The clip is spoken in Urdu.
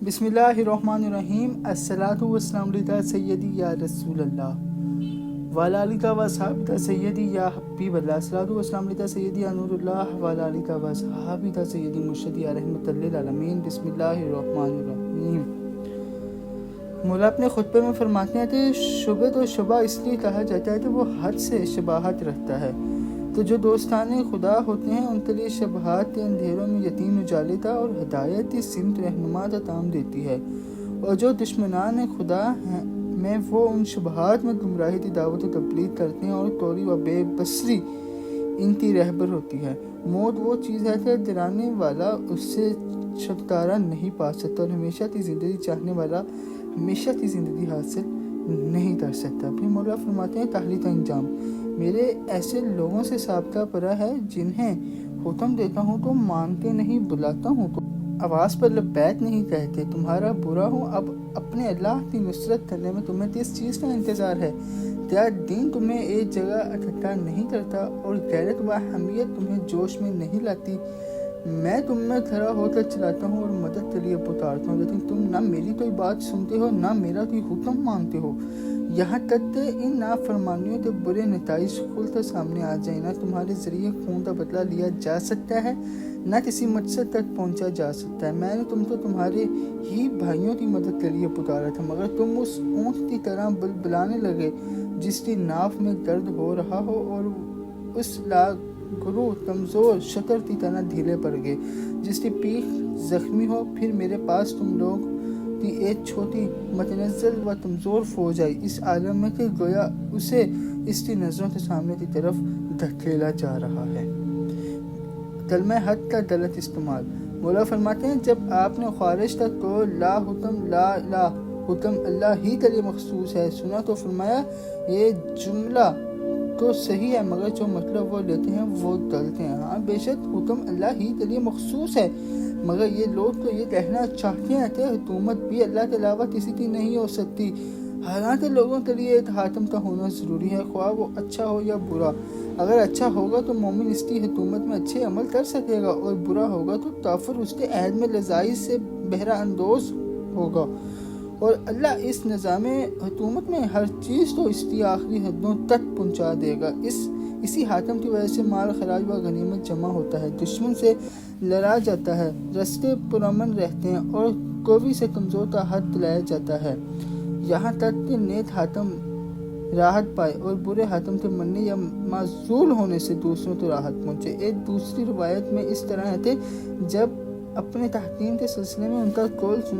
بسم اللہ الرحمن الرحیم الصلاۃ والسلام علی سیدی یا رسول اللہ وعلی آلہ و اصحابہ سیدی یا حبیب اللہ الصلاۃ والسلام علی سیدی یا نور اللہ وعلی آلہ و اصحابہ سیدی مرشد یا رحمت للعالمین۔ بسم اللہ الرحمن الرحیم۔ مولا اپنے خطبے میں فرماتے ہیں کہ شبہ تو شبہ اس لیے کہا جاتا ہے کہ وہ حد سے شباہت رکھتا ہے، تو جو دوستان خدا ہوتے ہیں ان کے لیے شبہات کے اندھیروں میں یقین اجالتا اور ہدایت سمت رہنما کا کام دیتی ہے، اور جو دشمنان خدا ہیں میں وہ ان شبہات میں گمراہی کی دعوت و تبلیغ کرتے ہیں، اور توری و بے بصری ان کی رہبر ہوتی ہے۔ موت وہ چیز ہے کہ ڈرانے والا اس سے چھٹکارا نہیں پا سکتا، اور ہمیشہ کی زندگی چاہنے والا ہمیشہ کی زندگی حاصل نہیں کر سکتا۔ پھر مولا فرماتے ہیں تحلیل انجام، میرے ایسے لوگوں سے سابقہ پڑا ہے جنہیں حکم دیتا ہوں تو مانتے نہیں، بلاتا ہوں تو آواز پر لبیک نہیں کہتے۔ تمہارا برا ہوں، اب اپنے اللہ کی نصرت کرنے میں تمہیں کس چیز کا انتظار ہے؟ کیا دین تمہیں ایک جگہ اکٹھا نہیں کرتا اور غیرت و حمیت تمہیں جوش میں نہیں لاتی؟ میں تم میں کھڑا ہو کر چلاتا ہوں اور مدد کے لیے پکارتا ہوں، لیکن تم نہ میری کوئی بات سنتے ہو نہ میرا کوئی حکم مانتے ہو، یہاں تک کہ ان نافرمانیوں کے برے نتائج کھل کر سامنے آ جائیں۔ نہ تمہارے ذریعے خون کا بدلہ لیا جا سکتا ہے، نہ کسی مقصد تک پہنچا جا سکتا ہے۔ میں نے تم کو تمہارے ہی بھائیوں کی مدد کے لیے پکارا تھا، مگر تم اس اونٹ کی طرح بلبلانے لگے جس کی ناف میں درد ہو رہا ہو، اور اس لاغرو کمزور شتر کی طرح ڈھیلے پڑ گئے جس کی پیٹھ زخمی ہو۔ پھر میرے پاس تم لوگ کی ایک چھوٹی متنزل و کمزور فوج آئی، اس عالم میں کہ گویا اسے اس کی نظروں کے سامنے کی طرف دھکیلا جا رہا ہے۔ کلمہ حق کا غلط استعمال۔ مولا فرماتے ہیں جب آپ نے خارج تک کو لا حکم اللہ ہی کے لیے مخصوص ہے سنا تو فرمایا یہ جملہ تو صحیح ہے، مگر جو مطلب وہ لیتے ہیں وہ غلط ہیں۔ ہاں بے شک حکم اللہ ہی کے لیے مخصوص ہے، مگر یہ لوگ تو یہ کہنا چاہتے ہیں کہ حکومت بھی اللہ کے علاوہ کسی کی نہیں ہو سکتی، حالانکہ لوگوں کے لیے ایک حاکم کا ہونا ضروری ہے، خواہ وہ اچھا ہو یا برا۔ اگر اچھا ہوگا تو مومن اس کی حکومت میں اچھے عمل کر سکے گا، اور برا ہوگا تو کافر اس کے عہد میں لذائذ سے بہرہ اندوز ہوگا، اور اللہ اس نظام حکومت میں ہر چیز تو اس کی آخری حدوں تک پہنچا دے گا۔ اسی حاکم کی وجہ سے مال خراج و غنیمت جمع ہوتا ہے، دشمن سے لڑا جاتا ہے، رستے پرامن رہتے ہیں، اور قوی سے کمزور کا ہاتھ دلایا جاتا ہے، یہاں تک کہ نیک حاکم راحت پائے اور برے حاکم کے مرنے یا معزول ہونے سے دوسروں کو راحت پہنچے۔ ایک دوسری روایت میں اس طرح ہے کہ جب اپنے تحکیم کے سلسلے میں ان کا قول